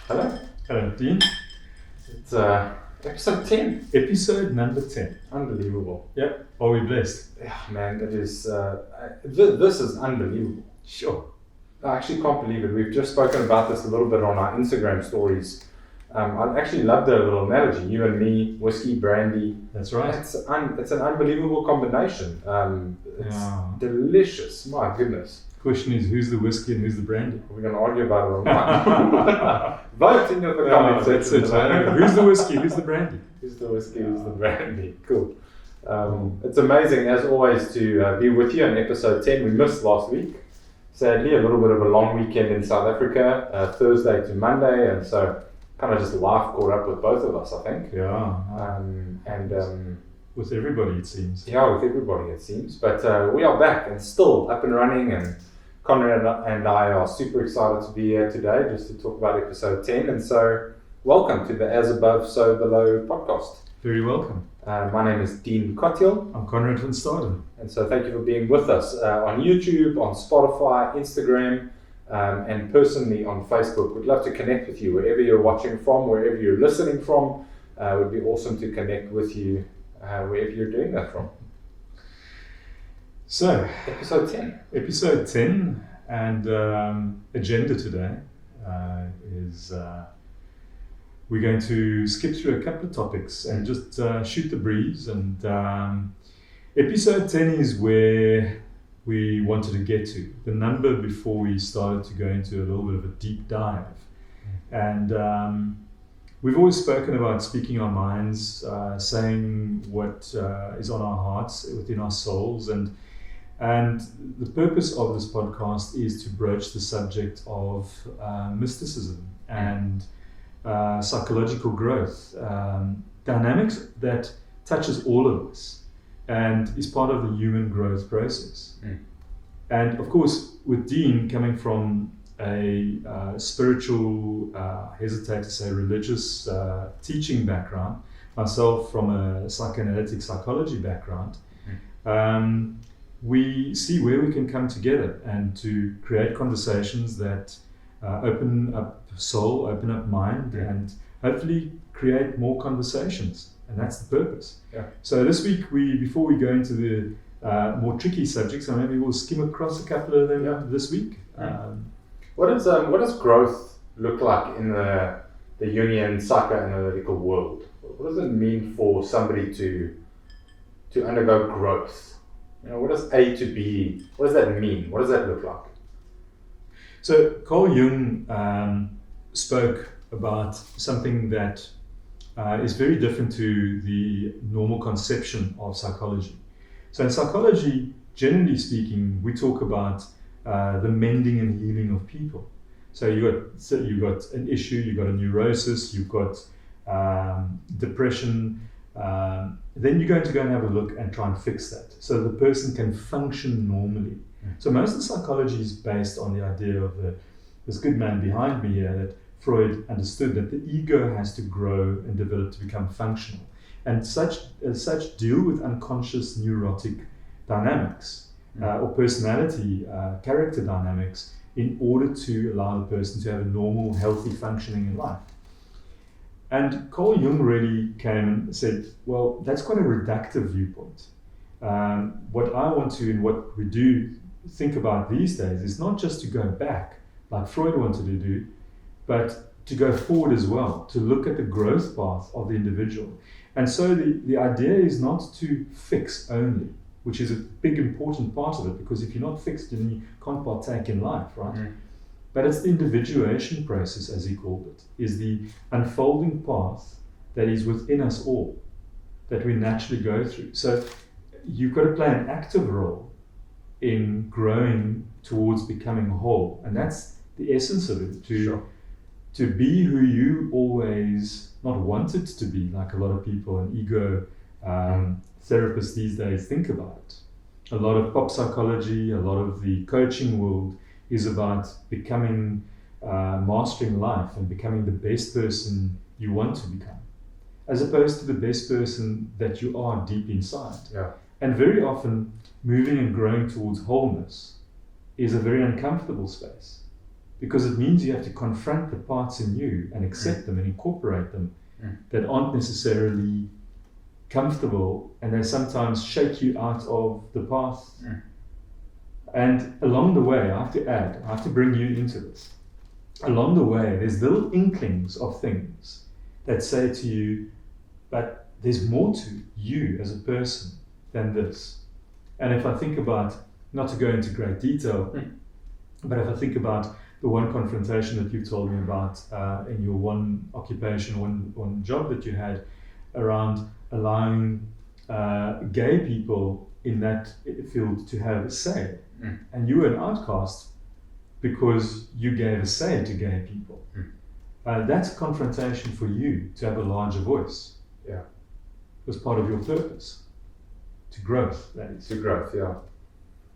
Hello. Hello, Dean. It's episode 10. Episode number 10. Unbelievable. Yep. Are we blessed? Yeah, man, it is. This is unbelievable. Sure. I actually can't believe it. We've just spoken about this a little bit on our Instagram stories. I actually love the little analogy. You and me, whiskey, brandy. That's right. It's an unbelievable combination. It's delicious. My goodness. Question is, who's the whiskey and who's the brandy? We're going to argue about it online. Vote in the comments section. That's it. Who's the whiskey? Who's the brandy? Who's the whiskey? Who's the brandy? Cool. It's amazing, as always, to be with you on episode 10. We missed last week. Sadly, a little bit of a long weekend in South Africa, Thursday to Monday, and so kind of just life caught up with both of us, I think. Yeah. With everybody, it seems. Yeah, with everybody, it seems. But we are back and still up and running, and Konrad and I are super excited to be here today just to talk about episode 10. And so, welcome to the As Above, So Below podcast. Very welcome. My name is Dean Kottil. I'm Konrad van Staden. And so thank you for being with us on YouTube, on Spotify, Instagram, and personally on Facebook. We'd love to connect with you wherever you're watching from, wherever you're listening from. It would be awesome to connect with you wherever you're doing that from. So, episode 10. Episode 10 and agenda today is we're going to skip through a couple of topics and just shoot the breeze. And episode 10 is where we wanted to get to. The number before we started to go into a little bit of a deep dive. And we've always spoken about speaking our minds, saying what is on our hearts, within our souls. And the purpose of this podcast is to broach the subject of mysticism and psychological growth, dynamics that touches all of us and is part of the human growth process. And of course, with Dean coming from a spiritual, hesitate to say religious teaching background, myself from a psychoanalytic psychology background, we see where we can come together and to create conversations that open up soul, open up mind, and hopefully create more conversations. And that's the purpose. Yeah. So this week, before we go into the more tricky subjects, so maybe we'll skim across a couple of them this week. What does growth look like in the Jungian psychoanalytical world? What does it mean for somebody to undergo growth? You know, what does A to B? What does that mean? What does that look like? So Carl Jung spoke about something that is very different to the normal conception of psychology. So in psychology, generally speaking, we talk about the mending and healing of people. So you got an issue, you've got a neurosis, you've got depression. Then you're going to go and have a look and try and fix that so the person can function normally. So most of the psychology is based on the idea of this good man behind me here, that Freud understood that the ego has to grow and develop to become functional, and as such deal with unconscious neurotic dynamics or personality character dynamics in order to allow the person to have a normal, healthy functioning in life. And Carl Jung really came and said, well, that's quite a reductive viewpoint. What I want to, and what we do think about these days, is not just to go back, like Freud wanted to do, but to go forward as well, to look at the growth path of the individual. And so the idea is not to fix only, which is a big important part of it, because if you're not fixed, then you can't partake in life, right? But it's the individuation process, as he called it, is the unfolding path that is within us all, that we naturally go through. So you've got to play an active role in growing towards becoming whole. And that's the essence of it, to be who you always not wanted to be, like a lot of people and ego therapists these days think about it. A lot of pop psychology, a lot of the coaching world is about becoming, mastering life and becoming the best person you want to become, as opposed to the best person that you are deep inside. Yeah. And very often, moving and growing towards wholeness is a very uncomfortable space. because it means you have to confront the parts in you and accept them and incorporate them that aren't necessarily comfortable, and they sometimes shake you out of the path. And along the way, I have to bring you into this. Along the way, there's little inklings of things that say to you, but there's more to you as a person than this. And if I think about, not to go into great detail, but if I think about the one confrontation that you told me about in your one occupation, one job that you had around allowing gay people in that field to have a say. And you were an outcast because you gave a say to gay people. That's a confrontation for you to have a larger voice. Yeah. It was part of your purpose. To growth, that is. To growth, yeah.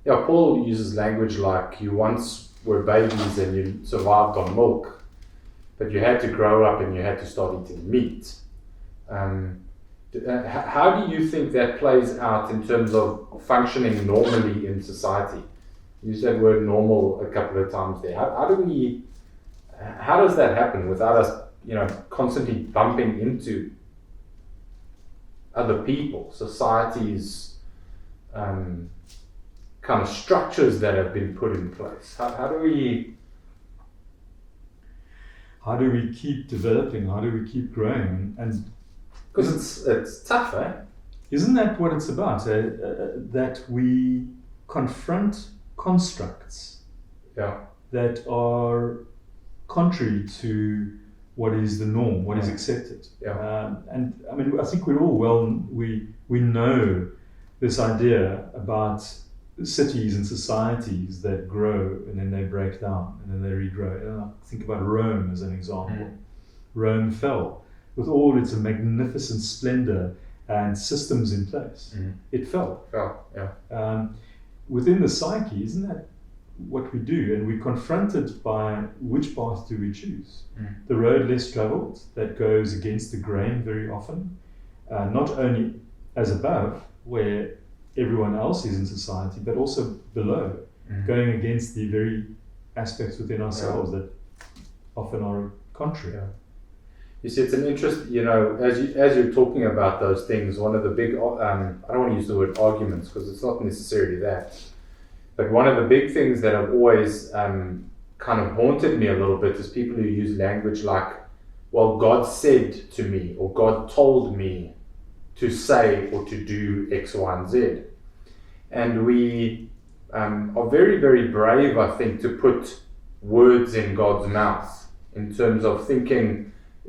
Yeah, Paul uses language like you once were babies and you survived on milk, but you had to grow up and you had to start eating meat. How do you think that plays out in terms of functioning normally in society? You used that word normal a couple of times there. How does that happen without us, constantly bumping into other people, societies, kind of structures that have been put in place? How do we keep developing? How do we keep growing? And because it's tough, eh? Isn't that what it's about? That we confront constructs that are contrary to what is the norm, what is accepted. And I mean, I think we're all we know this idea about cities and societies that grow and then they break down and then they regrow. And I think about Rome as an example. Rome fell with all its magnificent splendor and systems in place. It fell. Within the psyche, isn't that what we do? And we're confronted by which path do we choose? The road less traveled that goes against the grain very often, not only as above, where everyone else is in society, but also below, going against the very aspects within ourselves that often are contrary. You see, it's an interest, as you're talking about those things, one of the big, I don't want to use the word arguments because it's not necessarily that, but one of the big things that have always kind of haunted me a little bit is people who use language like, well, God said to me, or God told me to say or to do X, Y, and Z. And we are very, very brave, I think, to put words in God's mouth in terms of thinking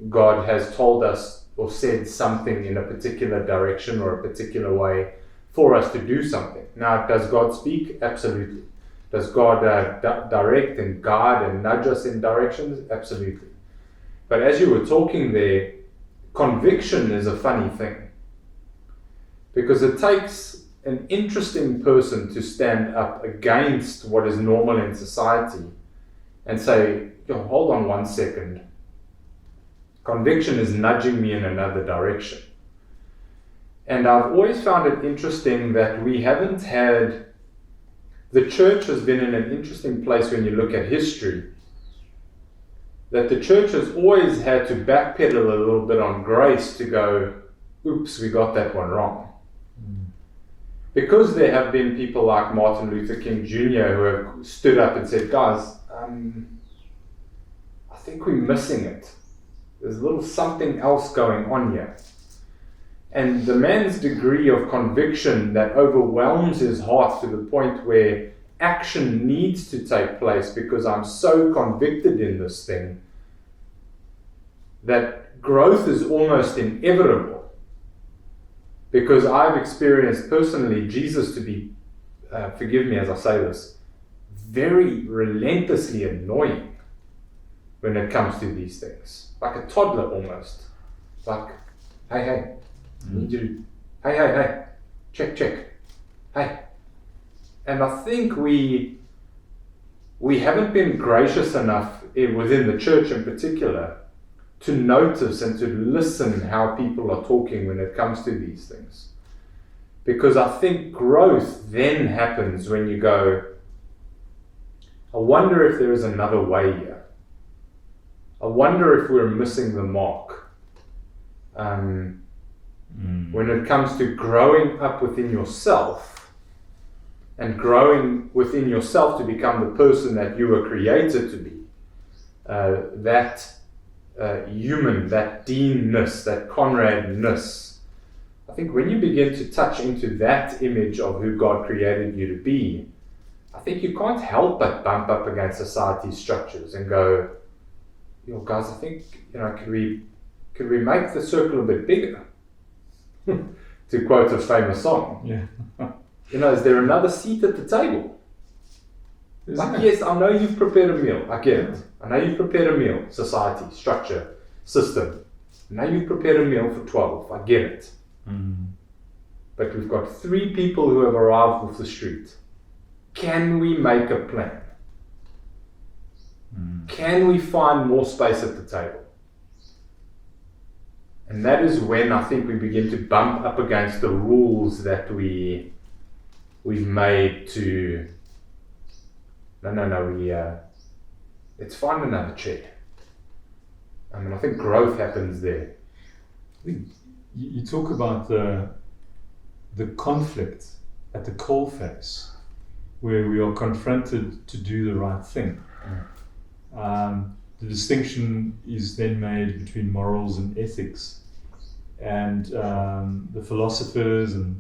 God has told us or said something in a particular direction or a particular way for us to do something. Now, does God speak? Absolutely. Does God direct and guide and nudge us in directions? Absolutely. But as you were talking there, conviction is a funny thing, because it takes an interesting person to stand up against what is normal in society and say, hold on one second. Conviction is nudging me in another direction. And I've always found it interesting that we haven't had, the church has been in an interesting place when you look at history, that the church has always had to backpedal a little bit on grace to go, oops, we got that one wrong. Because there have been people like Martin Luther King Jr. who have stood up and said, guys, I think we're missing it. There's a little something else going on here. And the man's degree of conviction that overwhelms his heart to the point where action needs to take place because I'm so convicted in this thing that growth is almost inevitable. Because I've experienced personally Jesus to be, forgive me as I say this, very relentlessly annoying when it comes to these things. Like a toddler almost. Like, hey, I need you to, hey, check, hey. And I think we haven't been gracious enough within the church in particular to notice and to listen how people are talking when it comes to these things. Because I think growth then happens when you go, I wonder if there is another way here. I wonder if we're missing the mark. When it comes to growing up within yourself and growing within yourself to become the person that you were created to be, that human, that Dean-ness, that Konrad-ness. I think when you begin to touch into that image of who God created you to be, I think you can't help but bump up against society's structures and go, guys, I think, could we make the circle a bit bigger? To quote a famous song. Yeah. Is there another seat at the table? Yes, I know you've prepared a meal. I get it. I know you've prepared a meal. Society, structure, system. I know you've prepared a meal for 12. I get it. But we've got 3 people who have arrived off the street. Can we make a plan? Can we find more space at the table? And that is when I think we begin to bump up against the rules that we've made to, let's find another chair. I think growth happens there. You talk about the conflict at the coalface, where we are confronted to do the right thing. The distinction is then made between morals and ethics, and the philosophers and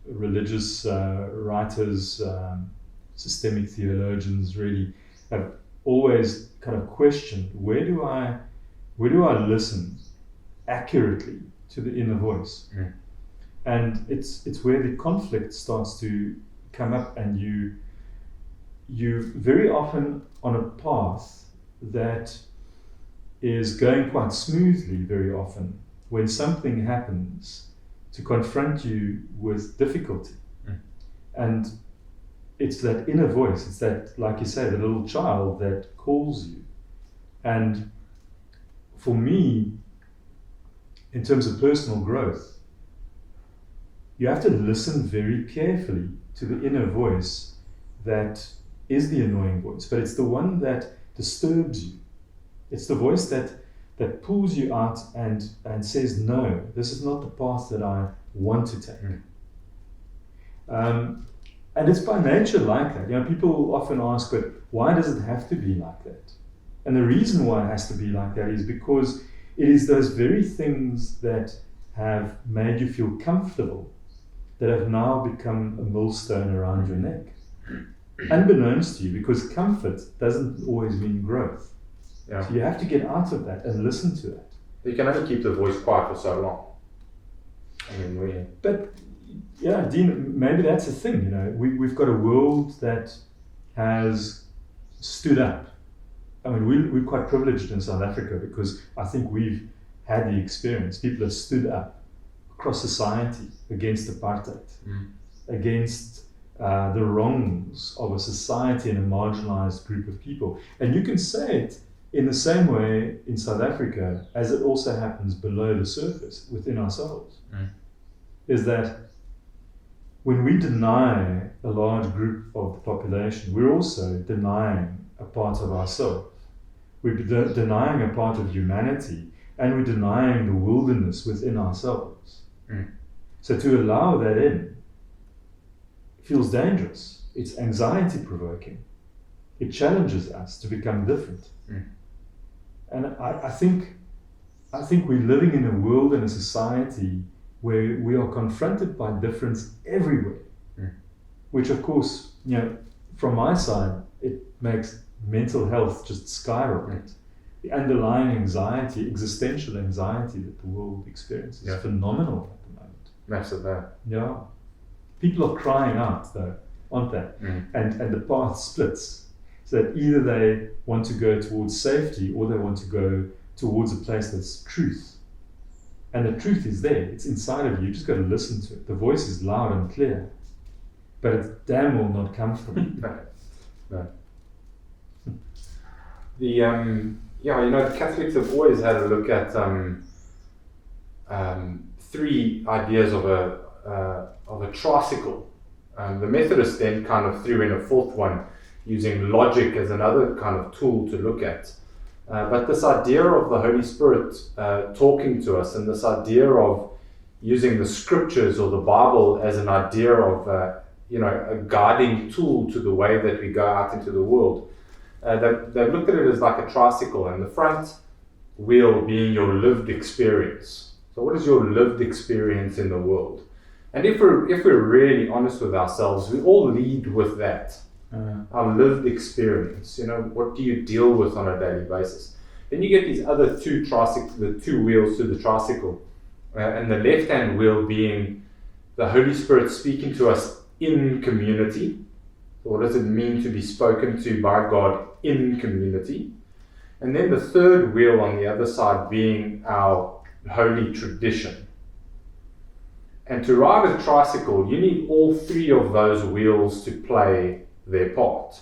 religious writers, systemic theologians really have always kind of questioned, where do I listen accurately to the inner voice? And it's where the conflict starts to come up, and you very often on a path that is going quite smoothly very often, when something happens to confront you with difficulty. And it's that inner voice, it's that, like you say, the little child that calls you. And for me, in terms of personal growth, you have to listen very carefully to the inner voice that is the annoying voice, but it's the one that disturbs you. It's the voice that pulls you out and says, no, this is not the path that I want to take. And it's by nature like that. People often ask, but why does it have to be like that? And the reason why it has to be like that is because it is those very things that have made you feel comfortable that have now become a millstone around your neck. Unbeknownst to you, because comfort doesn't always mean growth. So you have to get out of that and listen to that. You can only keep the voice quiet for so long. But yeah, Dean, maybe that's the thing. We've got a world that has stood up. We're quite privileged in South Africa because I think we've had the experience. People have stood up across society against apartheid, against the wrongs of a society and a marginalized group of people. And you can say it in the same way in South Africa as it also happens below the surface within ourselves. Is that when we deny a large group of the population, we're also denying a part of ourselves. We're denying a part of humanity, and we're denying the wilderness within ourselves. So to allow that in feels dangerous. It's anxiety provoking. It challenges us to become different. And I think we're living in a world and a society where we are confronted by difference everywhere, which of course, from my side, it makes mental health just skyrocket. The underlying anxiety, existential anxiety that the world experiences is phenomenal at the moment. Massive, Yeah. People are crying out though, aren't they? And the path splits. So that either they want to go towards safety or they want to go towards a place that's truth. And the truth is there, it's inside of you, just got to listen to it. The voice is loud and clear, but it's damn well not comfortable. No. The Catholics have always had a look at 3 ideas of a tricycle. The Methodists then kind of threw in a 4th one, using logic as another kind of tool to look at. But this idea of the Holy Spirit talking to us, and this idea of using the scriptures or the Bible as an idea of a guiding tool to the way that we go out into the world. They've looked at it as like a tricycle, and the front wheel being your lived experience. So what is your lived experience in the world? And if we're really honest with ourselves, we all lead with that. Our lived experience. What do you deal with on a daily basis? Then you get these other the two wheels to the tricycle, and the left-hand wheel being the Holy Spirit speaking to us in community. So what does it mean to be spoken to by God in community? And then the third wheel on the other side being our holy tradition. And to ride a tricycle, you need all three of those wheels to play their part.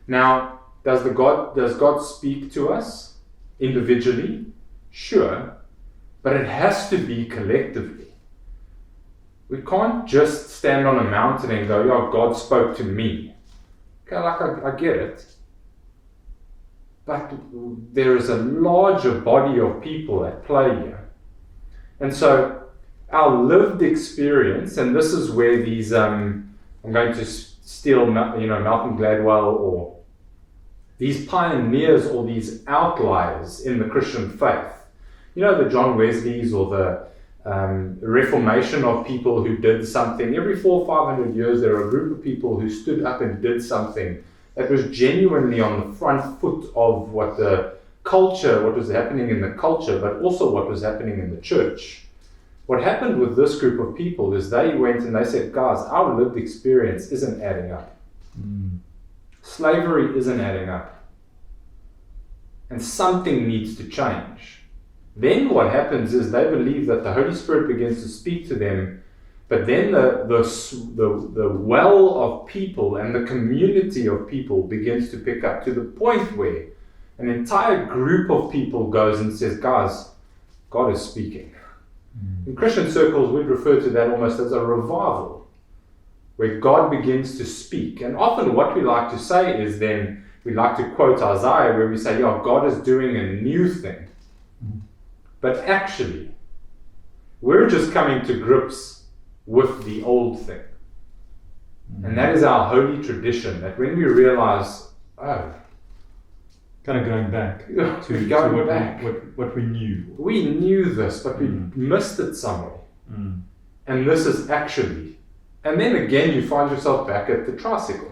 Now, does God speak to us individually? Sure, but it has to be collectively. We can't just stand on a mountain and go, yeah, God spoke to me. Okay, I get it. But there is a larger body of people at play here. And so our lived experience, and this is where these, I'm going to steal, Malcolm Gladwell, or these pioneers or these outliers in the Christian faith. The John Wesleys or the Reformation of people who did something. Every 400 or 500 years, there are a group of people who stood up and did something that was genuinely on the front foot of what was happening in the culture, but also what was happening in the church. What happened with this group of people is they went and they said, guys, our lived experience isn't adding up. Slavery isn't adding up. And something needs to change. Then what happens is they believe that the Holy Spirit begins to speak to them, but then the well of people and the community of people begins to pick up to the point where an entire group of people goes and says, guys, God is speaking. In Christian circles, we'd refer to that almost as a revival, where God begins to speak. And often what we like to say is then, we like to quote Isaiah, where we say, yeah, God is doing a new thing. But actually, we're just coming to grips with the old thing. And that is our holy tradition, that when we realize, kind of going back what we knew. We knew this, but we missed it somewhere. And this is actually. And then again, you find yourself back at the tricycle.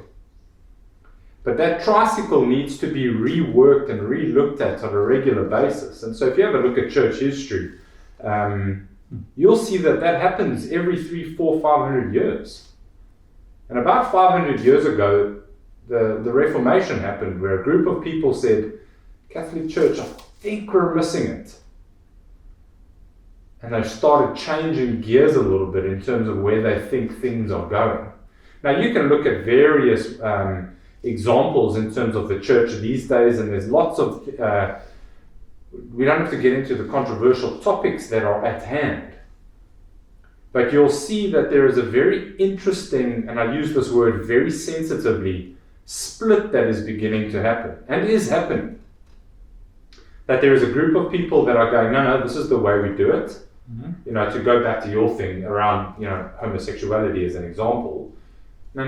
But that tricycle needs to be reworked and re-looked at on a regular basis. And so if you have a look at church history, you'll see that happens every 300, 400, 500 years. And about 500 years ago, the Reformation happened, where a group of people said, Catholic Church, I think we're missing it. And they started changing gears a little bit in terms of where they think things are going. Now you can look at various examples in terms of the church these days, and there's lots of, we don't have to get into the controversial topics that are at hand. But you'll see that there is a very interesting, and I use this word very sensitively, split that is beginning to happen, and is happening. That there is a group of people that are going, no, this is the way we do it. To go back to your thing around, homosexuality as an example. No,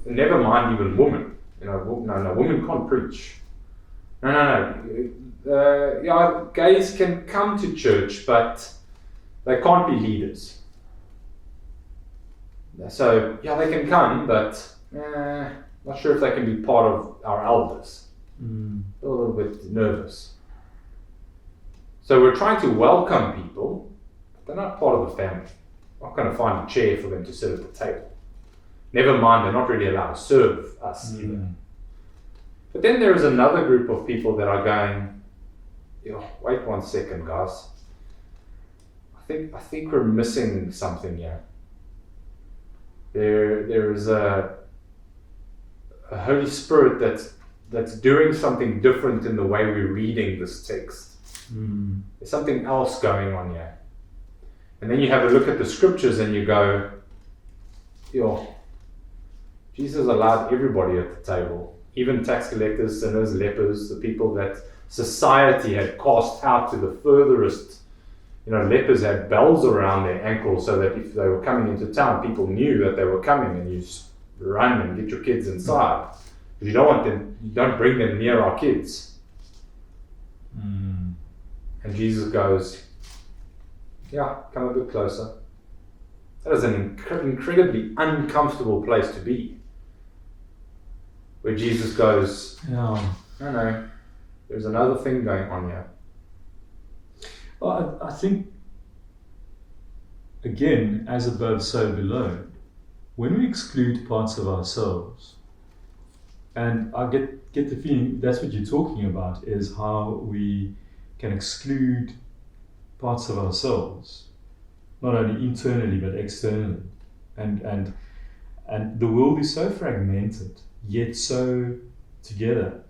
never mind even women. No, women can't preach. No. Gays can come to church, but they can't be leaders. So, they can come, but not sure if they can be part of our elders. A little bit nervous. So we're trying to welcome people, but they're not part of the family. We're not going to find a chair for them to sit at the table. Never mind, they're not really allowed to serve us either. But then there is another group of people that are going, wait 1 second, guys. I think we're missing something here. There is a Holy Spirit that's doing something different in the way we're reading this text. There's something else going on here. And then you have a look at the scriptures and you go, Jesus allowed everybody at the table, even tax collectors, sinners, lepers, the people that society had cast out to the furthest. Lepers had bells around their ankles so that if they were coming into town, people knew that they were coming, and you run and get your kids inside. If you don't bring them near our kids. And Jesus goes, yeah, come a bit closer. That is an incredibly uncomfortable place to be. Where Jesus goes, no, there's another thing going on here. Well, I think, again, as above, so below, when we exclude parts of ourselves, and I get the feeling that's what you're talking about, is how we can exclude parts of ourselves, not only internally but externally. And the world is so fragmented, yet so together.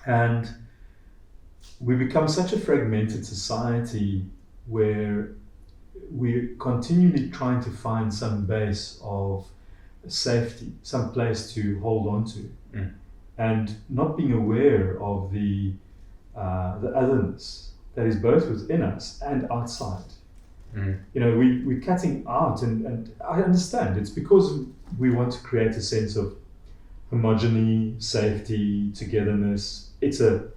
And we become such a fragmented society where we're continually trying to find some base of safety, some place to hold on to, and not being aware of the otherness that is both within us and outside. We're cutting out, and I understand it's because we want to create a sense of homogeny, safety, togetherness. It's a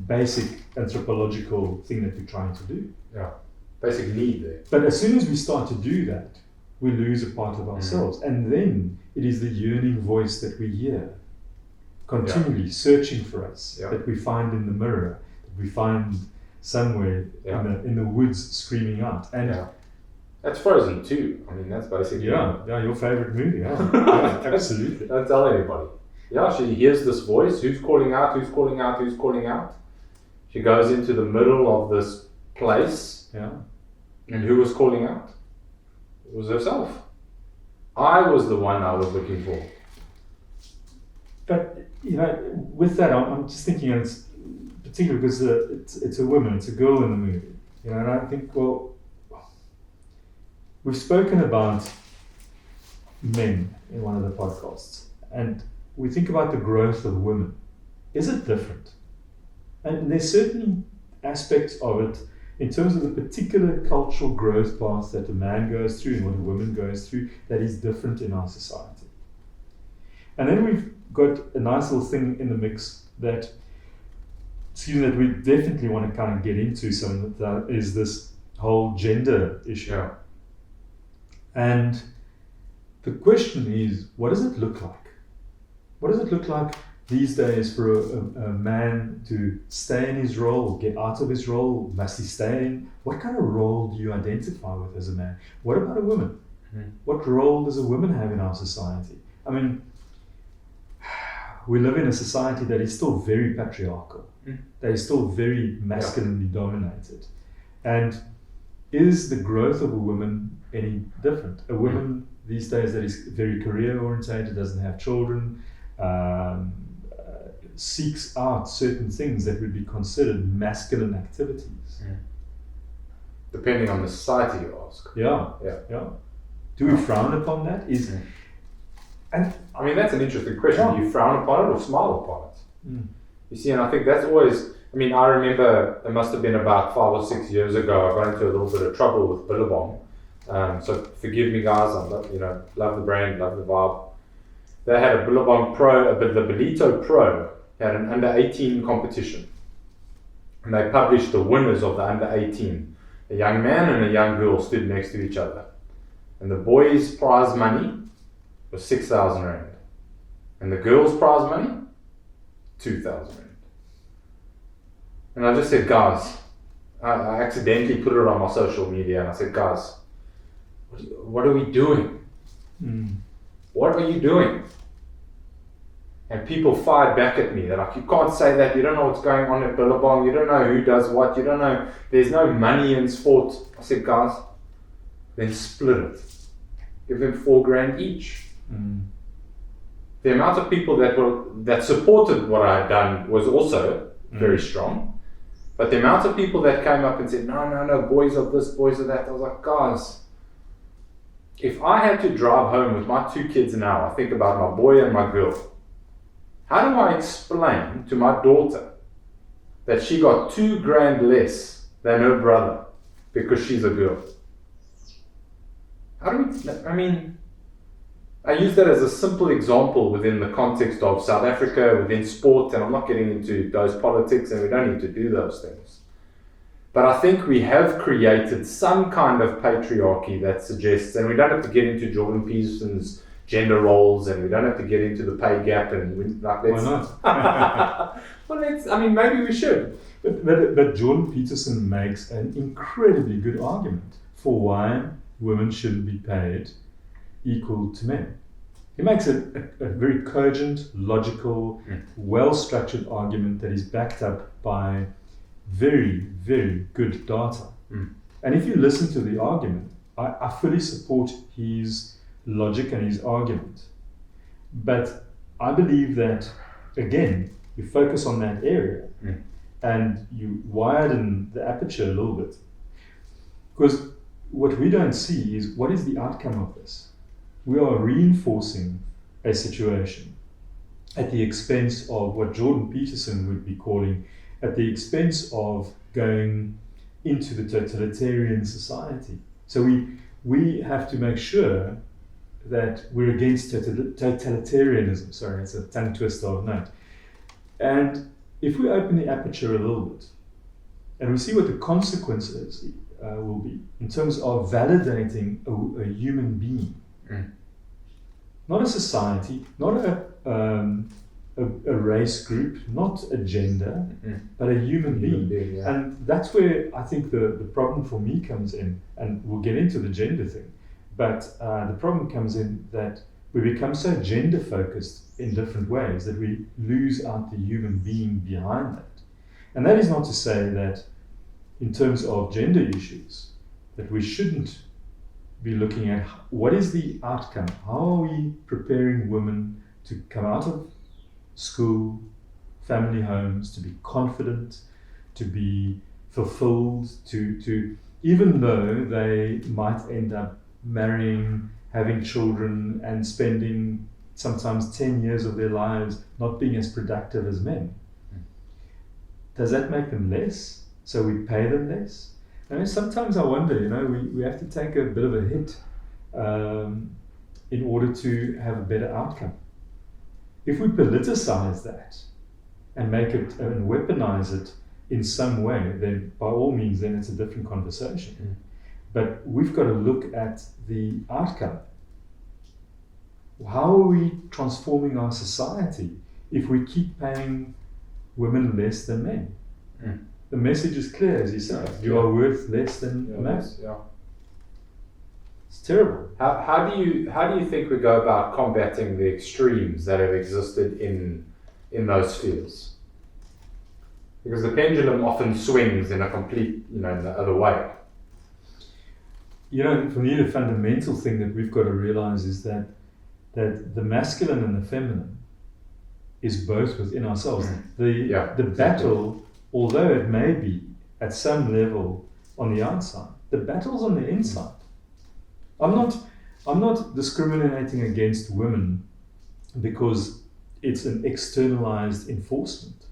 basic anthropological thing that we're trying to do. Yeah, basic need there. But as soon as we start to do that, we lose a part of ourselves. And then it is the yearning voice that we hear, continually searching for us, that we find in the mirror, that we find somewhere in the woods screaming out. And that's Frozen 2. I mean, that's basically... Yeah, your favorite movie. Yeah, absolutely. Don't tell anybody. Yeah, she hears this voice. Who's calling out? Who's calling out? Who's calling out? She goes into the middle of this place. Yeah. And who was calling out? It was herself. I was the one I was looking for. But, with that, I'm just thinking, and it's particularly because it's a woman, it's a girl in the movie. And I think, well, we've spoken about men in one of the podcasts, and we think about the growth of women. Is it different? And there's certainly aspects of it in terms of the particular cultural growth path that a man goes through and what a woman goes through that is different in our society. And then we've got a nice little thing in the mix that we definitely want to kind of get into, some that is this whole gender issue. Yeah. And the question is, what does it look like? What does it look like these days for a man to stay in his role, get out of his role? Must he stay in? What kind of role do you identify with as a man? What about a woman? What role does a woman have in our society? I mean, we live in a society that is still very patriarchal, that is still very masculinely dominated. And is the growth of a woman any different? A woman these days that is very career orientated, doesn't have children, seeks out certain things that would be considered masculine activities. Depending on the society, you ask. Yeah. Do we frown upon that? And I mean, that's an interesting question. Do you frown upon it or smile upon it? You see, and I think that's always... I mean, I remember it must have been about 5 or 6 years ago, I got into a little bit of trouble with Billabong. So forgive me, guys. I love the brand, love the vibe. They had a Billabong Pro, the Belito Pro had an under 18 competition, and they published the winners of the under 18. A young man and a young girl stood next to each other, and the boys' prize money was 6,000 rand, and the girls' prize money 2,000 rand. And I just said, guys, I accidentally put it on my social media, and I said, guys, what are we doing? What are you doing? And people fired back at me. They're like, you can't say that. You don't know what's going on at Billabong. You don't know who does what. You don't know. There's no money in sport. I said, guys, then split it. Give them 4 grand each. The amount of people that supported what I had done was also very strong. But the amount of people that came up and said, no, boys of this, boys of that. I was like, guys, if I had to drive home with my 2 kids now, I think about my boy and my girl. How do I explain to my daughter that she got $2,000 less than her brother because she's a girl? How do we, I mean, I use that as a simple example within the context of South Africa, within sport, and I'm not getting into those politics, and we don't need to do those things. But I think we have created some kind of patriarchy that suggests, and we don't have to get into Jordan Peterson's gender roles, and we don't have to get into the pay gap, and why not? Well, I mean, maybe we should. But Jordan Peterson makes an incredibly good argument for why women shouldn't be paid equal to men. He makes a very cogent, logical, well-structured argument that is backed up by very, very good data. And if you listen to the argument, I fully support his logic and his argument. But I believe that, again, you focus on that area and you widen the aperture a little bit. Because what we don't see is what is the outcome of this. We are reinforcing a situation at the expense of what Jordan Peterson would be calling, at the expense of going into the totalitarian society. So we have to make sure that we're against totalitarianism. Sorry, it's a tongue twister of note. And if we open the aperture a little bit and we see what the consequences will be in terms of validating a human being, not a society, not a race group, not a gender, but a human being. Yeah. And that's where I think the problem for me comes in, and we'll get into the gender thing, but the problem comes in that we become so gender focused in different ways that we lose out the human being behind that. And that is not to say that in terms of gender issues, that we shouldn't be looking at what is the outcome, how are we preparing women to come out of school, family homes, to be confident, to be fulfilled, to even though they might end up marrying, having children, and spending sometimes 10 years of their lives not being as productive as men. Does that make them less? So we pay them less? I mean, sometimes I wonder, we have to take a bit of a hit in order to have a better outcome. If we politicize that and make it and weaponize it in some way, then by all means, then it's a different conversation. But we've got to look at the outcome. How are we transforming our society if we keep paying women less than men? The message is clear, as you said. You are worth less than a man. Yeah. It's terrible. How do you think we go about combating the extremes that have existed in those fields? Because the pendulum often swings in a complete, in the other way. For me, the fundamental thing that we've got to realize is that the masculine and the feminine is both within ourselves. The battle, although it may be at some level on the outside, the battle's on the inside. I'm not discriminating against women because it's an externalized enforcement.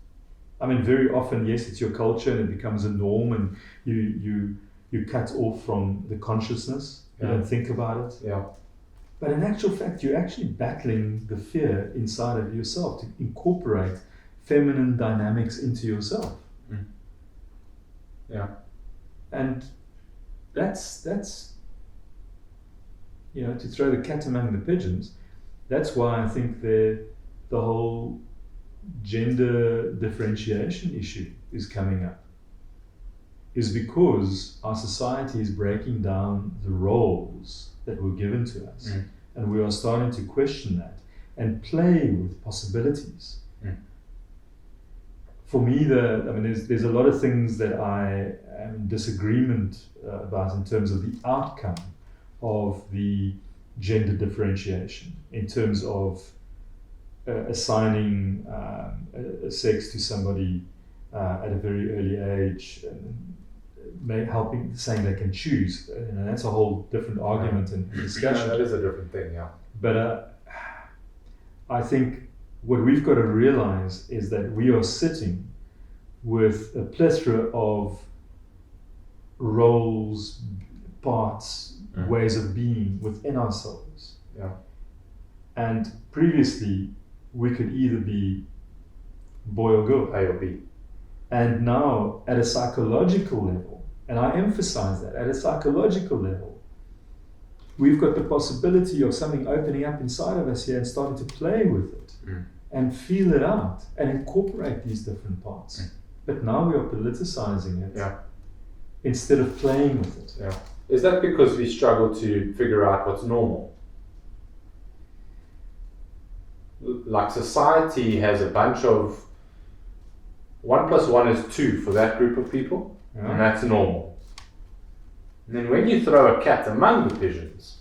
I mean, very often, yes, it's your culture and it becomes a norm, and you cut off from the consciousness. You don't think about it. Yeah. But in actual fact, you're actually battling the fear inside of yourself to incorporate feminine dynamics into yourself. Yeah. And that's to throw the cat among the pigeons. That's why I think the whole gender differentiation issue is coming up, is because our society is breaking down the roles that were given to us, and we are starting to question that and play with possibilities. For me, there's a lot of things that I am in disagreement about in terms of the outcome of the gender differentiation, in terms of assigning a sex to somebody at a very early age, and helping, saying they can choose. That's a whole different argument and discussion. That is a different thing, yeah. But I think what we've got to realize is that we are sitting with a plethora of roles, parts, ways of being within ourselves. Yeah. And previously, we could either be boy or girl. A or B. And now, at a psychological level, and I emphasize that, at a psychological level, we've got the possibility of something opening up inside of us here and starting to play with it and feel it out and incorporate these different parts. But now we are politicizing it instead of playing with it. Yeah. Is that because we struggle to figure out what's normal? Like society has a bunch of 1 + 1 is 2 for that group of people, and that's normal. And then when you throw a cat among the pigeons,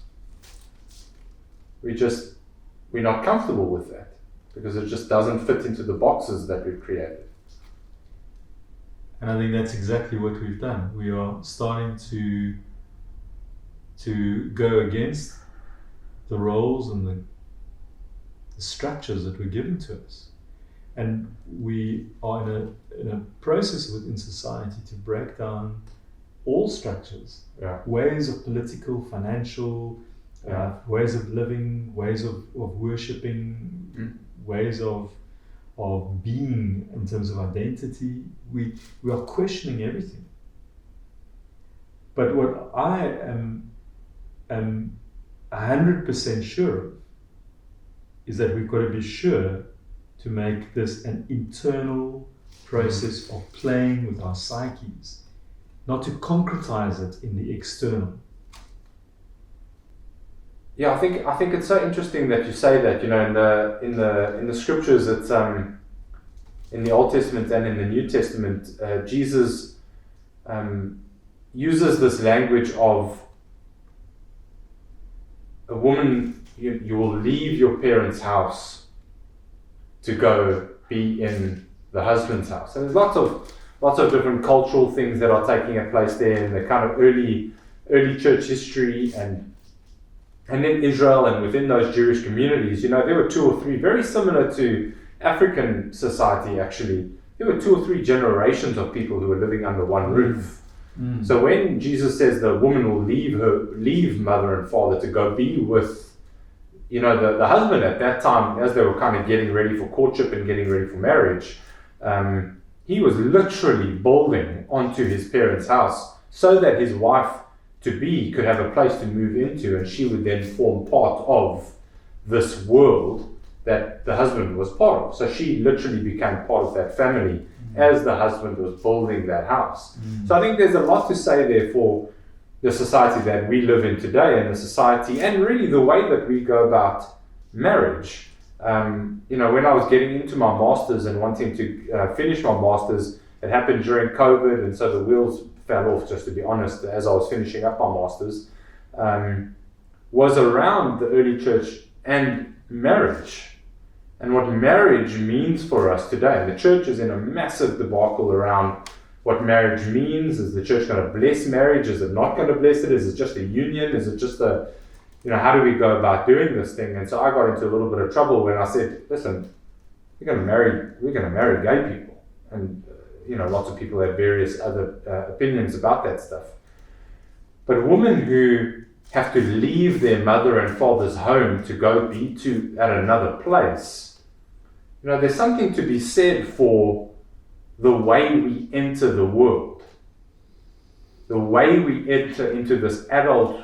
we're not comfortable with that because it just doesn't fit into the boxes that we've created. And I think that's exactly what we've done. We are starting to go against the roles and the structures that were given to us. And we are in a process within society to break down all structures, ways of political, financial, ways of living, ways of worshipping, ways of being in terms of identity. We are questioning everything. But what I am 100% sure of is that we've got to be sure to make this an internal process of playing with our psyches, not to concretize it in the external. Yeah, I think it's so interesting that you say that. In the scriptures, it's in the Old Testament and in the New Testament, Jesus uses this language of a woman. You will leave your parents' house to go be in the husband's house. And there's lots of different cultural things that are taking place there in the kind of early church history and in Israel and within those Jewish communities. There were 2 or 3, very similar to African society actually. There were 2 or 3 generations of people who were living under one roof. So when Jesus says the woman will leave mother and father to go be with the husband at that time, as they were kind of getting ready for courtship and getting ready for marriage, he was literally building onto his parents' house so that his wife to be could have a place to move into, and she would then form part of this world that the husband was part of. So she literally became part of that family as the husband was building that house. So I think there's a lot to say there for the society that we live in today, and the society and really the way that we go about marriage. When I was getting into my master's and wanting to finish my master's, it happened during COVID, and so the wheels fell off, just to be honest, as I was finishing up my master's, was around the early church and marriage. And what marriage means for us today. The church is in a massive debacle around what marriage means. Is the church going to bless marriage? Is it not going to bless it? Is it just a union? Is it just how do we go about doing this thing? And so I got into a little bit of trouble when I said, listen, we're going to marry gay people. And, lots of people have various other opinions about that stuff. But women who have to leave their mother and father's home to go be at another place, there's something to be said for the way we enter the world, the way we enter into this adult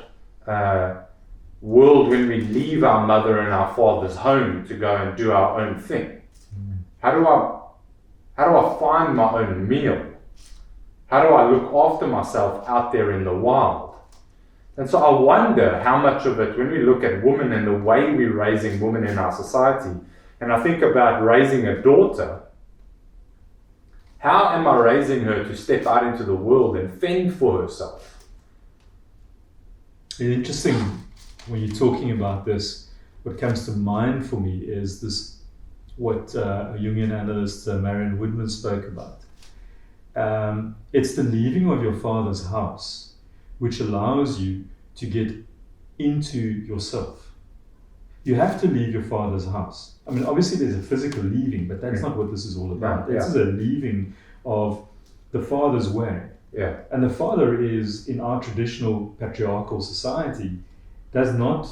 world when we leave our mother and our father's home to go and do our own thing. How do I find my own meal? How do I look after myself out there in the wild? And so I wonder how much of it, when we look at women and the way we're raising women in our society, and I think about raising a daughter, how am I raising her to step out into the world and fend for herself? It's interesting when you're talking about this, what comes to mind for me is this, what a Jungian analyst, Marion Woodman, spoke about. it's the leaving of your father's house which allows you to get into yourself. You have to leave your father's house. I mean, obviously there's a physical leaving, but that's not what this is all about. This is a leaving of the father's way. Yeah. And the father is, in our traditional patriarchal society, is not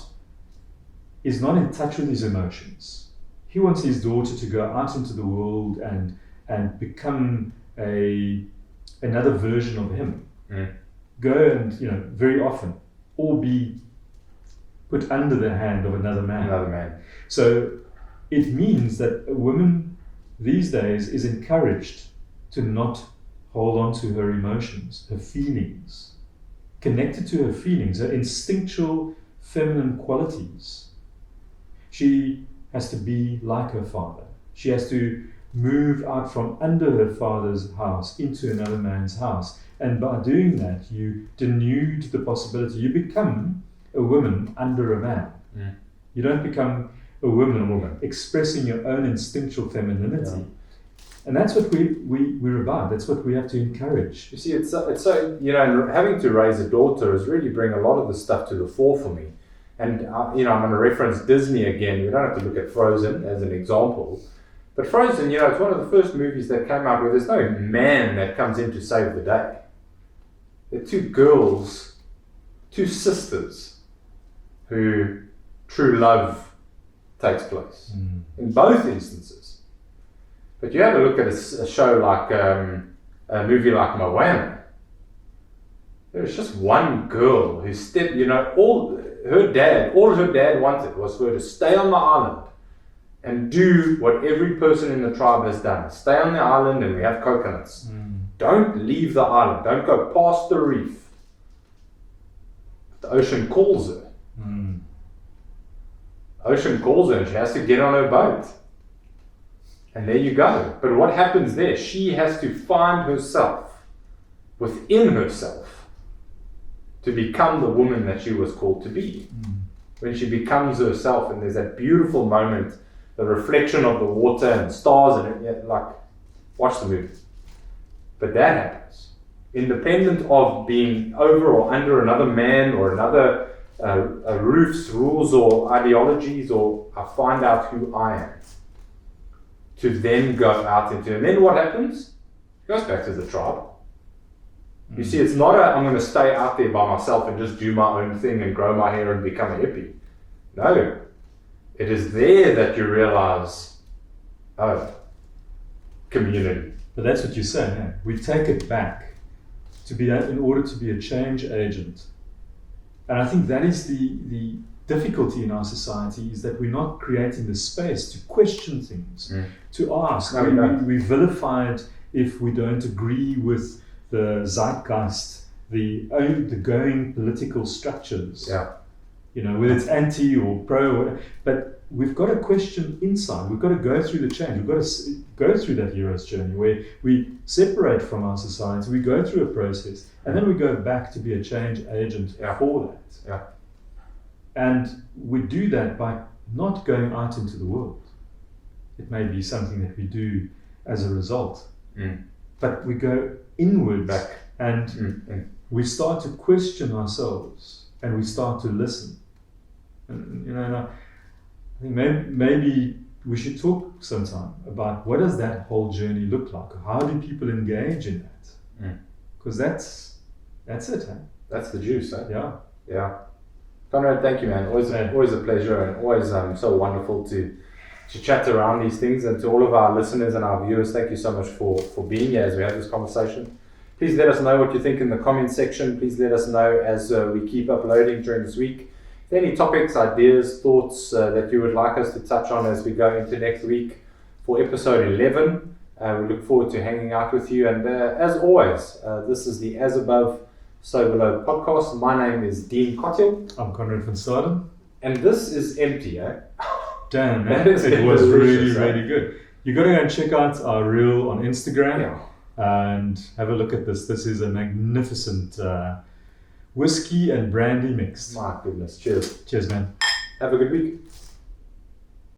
in touch with his emotions. He wants his daughter to go out into the world and become another version of him. Go and, very often, or be put under the hand of another man. So it means that a woman these days is encouraged to not hold on to her emotions, her feelings, connected to her feelings, her instinctual feminine qualities. She has to be like her father. She has to move out from under her father's house into another man's house. And by doing that, you denude the possibility. You become a woman under a man. You don't become a woman expressing your own instinctual femininity. Yeah. And that's what we're about. That's what we have to encourage. You see, it's so having to raise a daughter is really bring a lot of the stuff to the fore for me. And I'm going to reference Disney again. You don't have to look at Frozen as an example. But Frozen, it's one of the first movies that came out where there's no man that comes in to save the day. They're two girls, two sisters, who true love takes place in both instances. But you have a look at a show like a movie like Moana. There's just one girl who stepped, all her dad wanted was for her to stay on the island and do what every person in the tribe has done. Stay on the island and we have coconuts. Don't leave the island. Don't go past the reef. The ocean calls her. Ocean calls her and she has to get on her boat. And there you go. But what happens there? She has to find herself within herself to become the woman that she was called to be. When she becomes herself, and there's that beautiful moment, the reflection of the water and stars, and watch the movie. But that happens. Independent of being over or under another man or another roof's rules or ideologies, or I find out who I am. To then go out into, and then what happens? It goes back to the tribe. You see, it's not I'm going to stay out there by myself and just do my own thing and grow my hair and become a hippie. No. It is there that you realize, community. But that's what you're saying. Eh? We take it back in order to be a change agent. And I think that is the difficulty in our society, is that we're not creating the space to question things, to ask. We vilify it if we don't agree with the zeitgeist, the going political structures. Yeah. Whether it's anti or pro, but we've got to question inside. We've got to go through the change. We've got to go through that hero's journey where we separate from our society, we go through a process, and then we go back to be a change agent for that. Yeah. And we do that by not going out into the world. It may be something that we do as a result, but we go inward back and we start to question ourselves and we start to listen. And I think maybe we should talk sometime about what does that whole journey look like? How do people engage in that? Because that's it, huh? That's the juice, eh? Yeah. Konrad, thank you, man. Always a pleasure, and always so wonderful to chat around these things. And to all of our listeners and our viewers, thank you so much for being here as we have this conversation. Please let us know what you think in the comments section. Please let us know as we keep uploading during this week. If there are any topics, ideas, thoughts that you would like us to touch on as we go into next week for episode 11, we look forward to hanging out with you. And as always, this is the As Above, So Below podcast. My name is Dean Cottill. I'm Konrad van Staden. And this is empty, eh? Damn, man. It was really good. You got to go and check out our reel on Instagram and have a look at this. This is a magnificent whiskey and brandy mixed. My goodness. Cheers. Cheers, man. Have a good week.